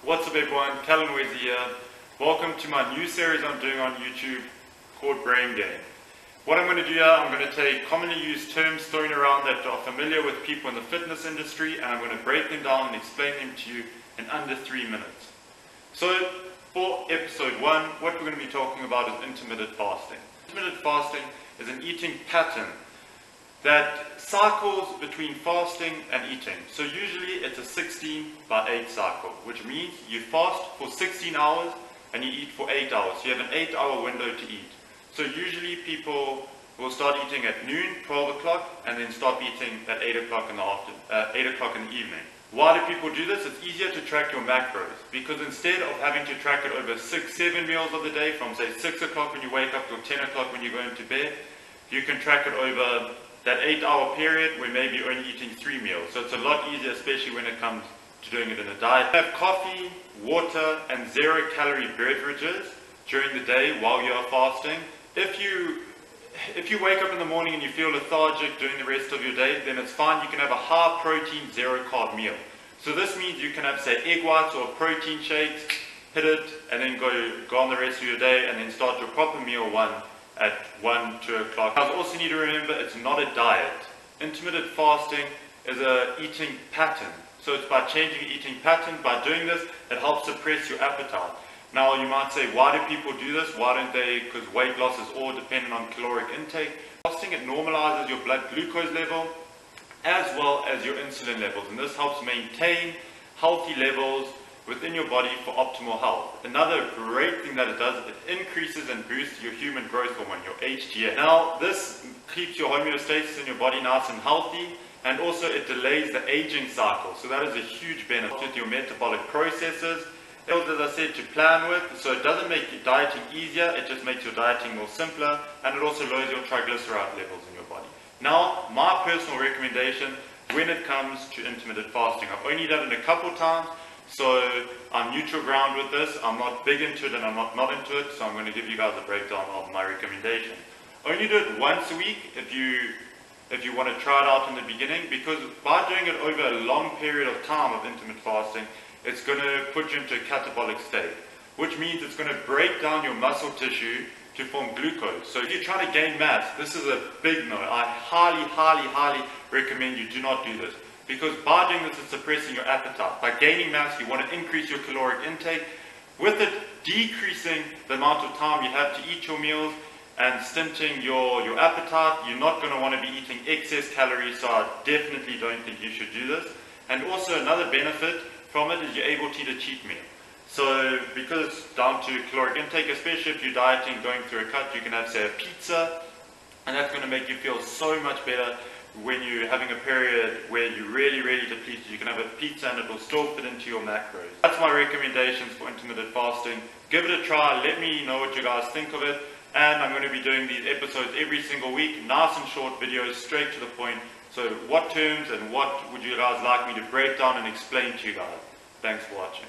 What's up everyone, Callan Wesley here. Welcome to my new series I'm doing on YouTube called Brain Game. What I'm going to do here, I'm going to take commonly used terms thrown around that are familiar with people in the fitness industry, and I'm going to break them down and explain them to you in under 3 minutes. So for episode 1, what we're going to be talking about is intermittent fasting. Intermittent fasting is an eating pattern that cycles between fasting and eating. So usually it's a 16/8 cycle, which means you fast for 16 hours and you eat for 8 hours. So you have an 8-hour window to eat. So usually people will start eating at noon, 12 o'clock, and then stop eating at 8 o'clock in the evening. Why do people do this? It's easier to track your macros, because instead of having to track it over 6-7 meals of the day, from say 6 o'clock when you wake up till 10 o'clock when you go into bed, you can track it over that 8-hour period where maybe you're only eating 3 meals. So it's a lot easier, especially when it comes to doing it in a diet. Have coffee, water, and 0-calorie beverages during the day while you are fasting. If you wake up in the morning and you feel lethargic during the rest of your day, then it's fine. You can have a high protein, 0-carb meal. So this means you can have, say, egg whites or protein shakes, hit it, and then go on the rest of your day, and then start your proper meal at 1, 2 o'clock. You also need to remember, it's not a diet. Intermittent fasting is an eating pattern. So it's by changing your eating pattern. By doing this, it helps suppress your appetite. Now you might say, why do people do this? Why don't they? Because weight loss is all dependent on caloric intake. Fasting, it normalizes your blood glucose level as well as your insulin levels, and this helps maintain healthy levels within your body for optimal health. Another great thing that it does, it increases and boosts your human growth hormone, your HGH. Now this keeps your homeostasis in your body nice and healthy, and also it delays the aging cycle. So that is a huge benefit with your metabolic processes. As I said, to plan with, so it doesn't make your dieting easier, it just makes your dieting more simpler, and it also lowers your triglyceride levels in your body. Now, my personal recommendation when it comes to intermittent fasting, I've only done it a couple times, so I'm neutral ground with this. I'm not big into it and I'm not into it, so I'm going to give you guys a breakdown of my recommendation. Only do it once a week if you want to try it out in the beginning, because by doing it over a long period of time of intermittent fasting, it's going to put you into a catabolic state, which means it's going to break down your muscle tissue to form glucose. So if you're trying to gain mass, this is a big no. I highly recommend you do not do this, because by doing this, it's suppressing your appetite. By gaining mass, you want to increase your caloric intake. With it decreasing the amount of time you have to eat your meals and stinting your appetite, you're not going to want to be eating excess calories, so I definitely don't think you should do this. And also another benefit from it is you're able to eat a cheat meal. So because it's down to caloric intake, especially if you're dieting, going through a cut, you can have, say, a pizza, and that's going to make you feel so much better when you're having a period where you're really depleted. You can have a pizza and it will still fit into your macros. That's my recommendations for intermittent fasting. Give it a try, let me know what you guys think of it, and I'm going to be doing these episodes every single week, nice and short videos, straight to the point. So what terms and what would you guys like me to break down and explain to you guys? Thanks for watching.